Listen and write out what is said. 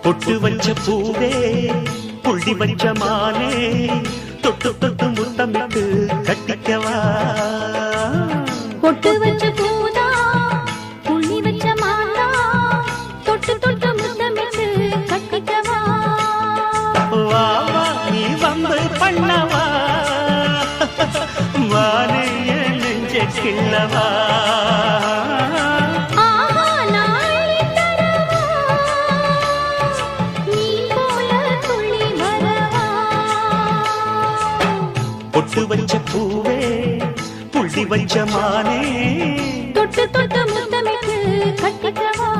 பொட்டு வச்ச பூவே புள்ளி வச்ச மானே தொட்டு தொட்டு முத்தமிட்டு கட்டிக்கவா பொட்டு வச்ச பூதா புள்ளி வச்ச மானா தொட்டு தொட்டு முத்தமிட்டு கட்டிக்கவா வா வா நீ வம்பு பண்ணவா வானே என் நெஞ்ச கிள்ளவா பொட்டு வச்ச பூவே புள்ளி வச்ச மானே தொட்டு தொட்டு முத்தமிட்டு கட்டிக்கவா